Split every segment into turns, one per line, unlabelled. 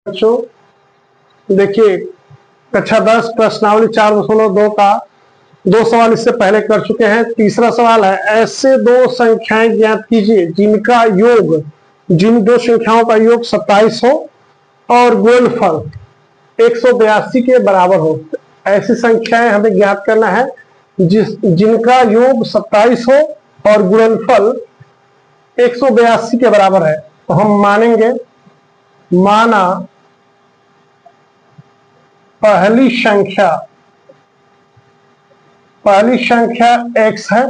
बच्चों देखिए कक्षा 10 प्रश्नावली 4.2 का 2 सवाल इससे पहले कर चुके हैं। तीसरा सवाल है, ऐसे दो संख्याएं ज्ञात कीजिए जिनका योग, जिन दो संख्याओं का योग 27 हो और गुणनफल 182 के बराबर हो। ऐसी संख्याएं हमें ज्ञात करना है जिनका योग 27 हो और गुणनफल 182 के बराबर है। तो हम मानेंगे, माना पहली संख्या x है,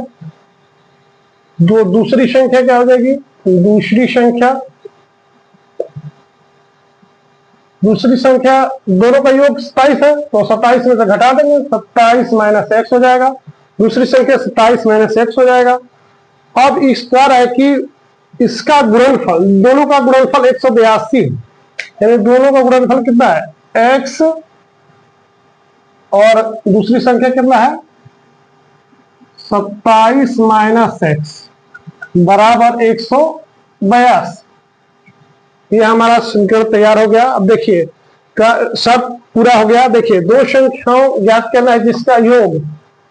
दूसरी संख्या क्या हो जाएगी, दूसरी संख्या दोनों का योग 27 है तो 27 में से घटा देंगे, 27 माइनस एक्स हो जाएगा। दूसरी संख्या 27 माइनस एक्स हो जाएगा। अब इस बार है कि इसका गुणनफल, दोनों का गुणनफल 182 है, यानी दोनों का गुणनफल कितना है, x और दूसरी संख्या कितना है 27 माइनस एक्स बराबर 182। ये हमारा समीकरण तैयार हो गया। अब देखिए सब पूरा हो गया। देखिए दो संख्याओं ज्ञात करना है जिसका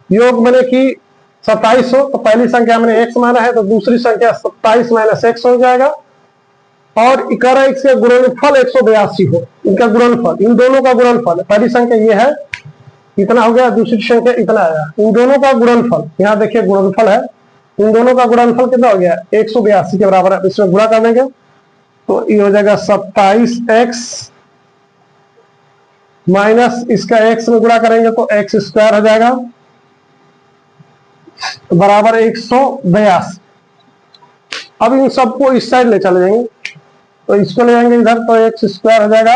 योग मैंने कि 27 हो, तो पहली संख्या मैंने x माना है तो दूसरी संख्या 27 माइनस एक्स हो जाएगा। और इकारा x का गुणनफल 182 हो, इनका गुणनफल, इन दोनों का गुणनफल, पहली संख्या ये है इतना हो गया, दूसरी संख्या इतना आया, इन दोनों का गुणनफल, यहाँ देखिए गुणनफल है, इन दोनों का गुणनफल कितना हो गया 182 के बराबर है। इसमें गुणा कर देंगे तो ये हो जाएगा 27x माइनस इसका x में गुणा करेंगे तो x स्क्वायर हो जाएगा बराबर 182। अब इन सबको इस साइड ले चले जाएंगे तो इसको ले जाएंगे इधर तो x स्क्वायर हो जाएगा।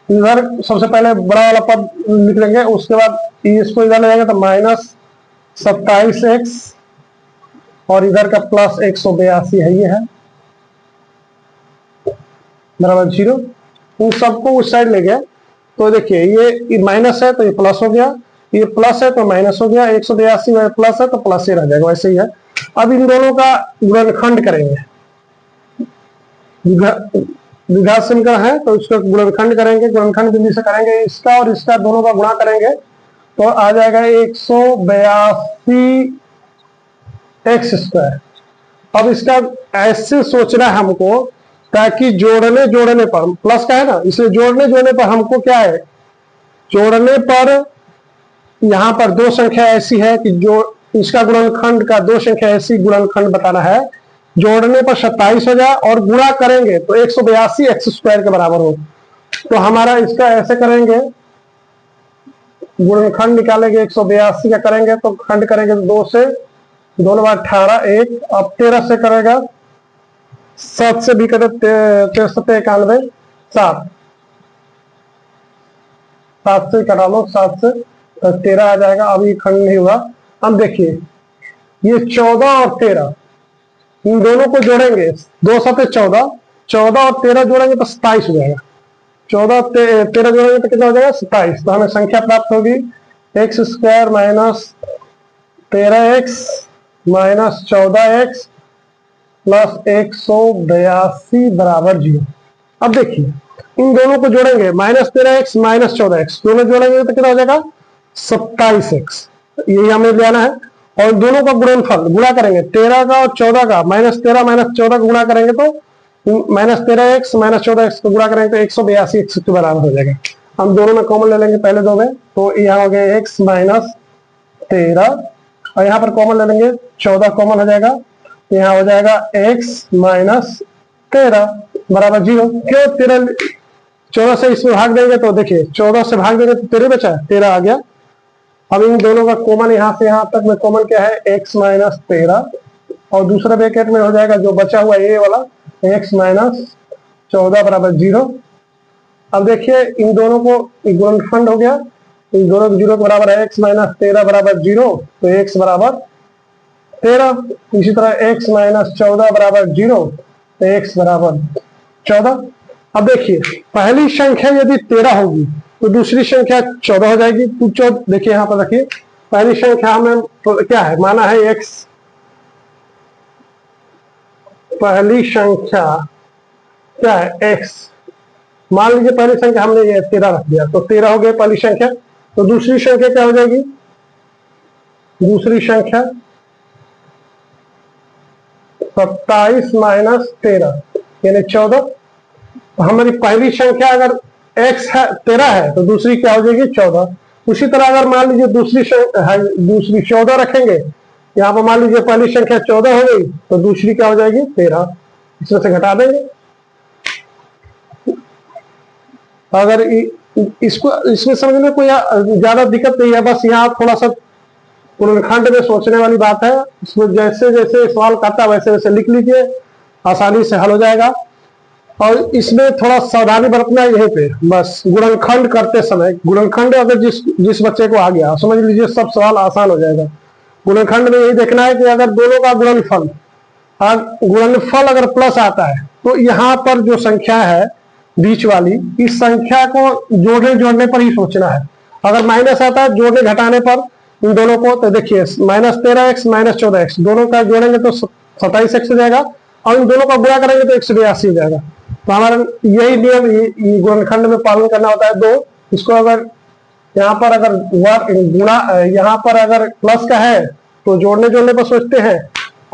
इधर सबसे पहले बड़ा वाला पद लिख लेंगे, उसके बाद इसको इधर ले जाएंगे तो माइनस 27x और इधर का प्लस 182 है, ये है बराबर 0। उन सबको उस साइड ले गए तो देखिए ये माइनस है तो ये प्लस हो गया, ये प्लस है तो माइनस हो गया, 182 में प्लस है तो प्लस ही रह जाएगा, वैसे ही है। अब इन दोनों का गुणनखंड करेंगे, द्विघात समीकरण है तो इसका गुणनखंड करेंगे, गुणनखंड बिंदु से करेंगे, इसका और इसका दोनों का गुणा करेंगे तो आ जाएगा 182 एक्स स्क्वायर। अब इसका ऐसे सोचना है हमको ताकि जोड़ने पर प्लस का है ना, इसलिए जोड़ने पर हमको क्या है, जोड़ने पर यहां पर दो संख्या ऐसी है कि जो इसका गुणनखंड का दो संख्या ऐसी गुणनखंड बताना है, जोड़ने पर 27 हो जाए और गुणा करेंगे तो 182 एक्स स्क्वायर के बराबर हो। तो हमारा इसका ऐसे करेंगे, गुणनखंड निकालेंगे 182 का करेंगे तो खंड करेंगे तो 2 से 2 बार 18 1, अब 13 से करेगा 7 से भी करें 93 7 से कटा लो, 7 से तो 13 आ जाएगा। अब ये खंड नहीं हुआ। अब देखिए ये 14 और 13 इन दोनों को जोड़ेंगे, 2 7 14, 14 और 13 जोड़ेंगे तो 27 हो जाएगा, 14 13 जोड़ेंगे तो कितना हो जाएगा 27। तो हमें संख्या प्राप्त होगी x square minus 13x minus 14x plus 182 बराबर 0। अब देखिए इन दोनों को जोड़ेंगे, माइनस 13x माइनस 14x दोनों जोड़ेंगे तो कितना हो जाएगा 27x, यही हमें ले आना है। और दोनों का गुणनफल गुणा करेंगे, 13 का और 14 का, माइनस 13 माइनस 14 का गुणा करेंगे तो माइनस 13x माइनस 14x को गुणा करेंगे तो 182 एक्स के बराबर हो जाएगा। हम दोनों में कॉमन ले लेंगे पहले दो में, तो यहाँ हो गया x माइनस 13 और यहाँ पर कॉमन ले लेंगे 14 कॉमन हो जाएगा, यहाँ हो जाएगा x माइनस 13 बराबर 0। क्यों 14 से इसमें भाग देंगे तो देखिए 14 से भाग देंगे तो 13 बचा, 13 आ गया। अब इन दोनों का कॉमन यहाँ से यहाँ तक में कॉमन क्या है x माइनस 13 और दूसरा ब्रैकेट में हो जाएगा जो बचा हुआ ये वाला x माइनस 14 बराबर 0। अब देखिए इन दोनों को गुणनखंड हो गया, इन दोनों को 0 के बराबर है, x माइनस 13 बराबर 0 तो x बराबर 13। इसी तरह x माइनस 14 बराबर 0 तो x बराबर 14। अब देखिए पहली संख्या यदि 13 होगी तो दूसरी संख्या 14 हो जाएगी। तो देखिए यहाँ पर रखिए, पहली संख्या हमें क्या है माना है x, पहली संख्या क्या है x, मान लीजिए पहली संख्या हमने ये 13 रख दिया, तो 13 हो गई पहली संख्या। तो दूसरी संख्या क्या हो जाएगी? दूसरी संख्या 27 माइनस 13 यानी 14। तो हमारी पहली संख्या अगर x है 13 है तो दूसरी क्या हो जाएगी? 14। उसी तरह अगर मान लीजिए दूसरी 14 रखेंगे, यहाँ पर मान लीजिए पहली संख्या 14 हो गई तो दूसरी क्या हो जाएगी? 13। इसमें से घटा देंगे। अगर इसमें समझने में कोई ज्यादा दिक्कत नहीं है, बस यहाँ थोड़ा सा गुणनखंड में सोचने वाली बात है। इसमें जैसे जैसे सवाल करता है वैसे वैसे लिख लीजिए, आसानी से हल हो जाएगा। और इसमें थोड़ा सावधानी बरतना यहीं पे, बस गुणनखंड करते समय, गुणनखंड अगर जिस बच्चे को आ गया समझ लीजिए सब सवाल आसान हो जाएगा। गुणनखंड में यही देखना है कि अगर दोनों का गुणनफल अगर प्लस आता है तो यहाँ पर जो संख्या है बीच वाली, इस संख्या को जोड़ने पर ही सोचना है। अगर माइनस आता है जोड़ने घटाने पर इन दोनों को, तो देखिए -13x माइनस 14x दोनों का जोड़ेंगे तो 27x हो जाएगा, और इन दोनों का गुणा करेंगे तो 182 हो जाएगा। तो हमारा यही नियम गुणनखंड में पालन करना होता है। दो इसको अगर यहाँ पर अगर गुणा, यहाँ पर अगर प्लस का है तो जोड़ने पर सोचते हैं,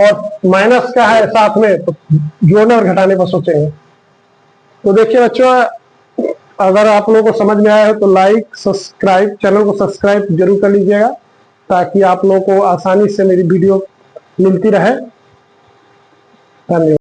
और माइनस का है साथ में तो जोड़ने और घटाने पर सोचेंगे। तो देखिए बच्चों, अगर आप लोगों को समझ में आया हो तो लाइक सब्सक्राइब, चैनल को सब्सक्राइब जरूर कर लीजिएगा, ताकि आप लोगों को आसानी से मेरी वीडियो मिलती रहे। धन्यवाद।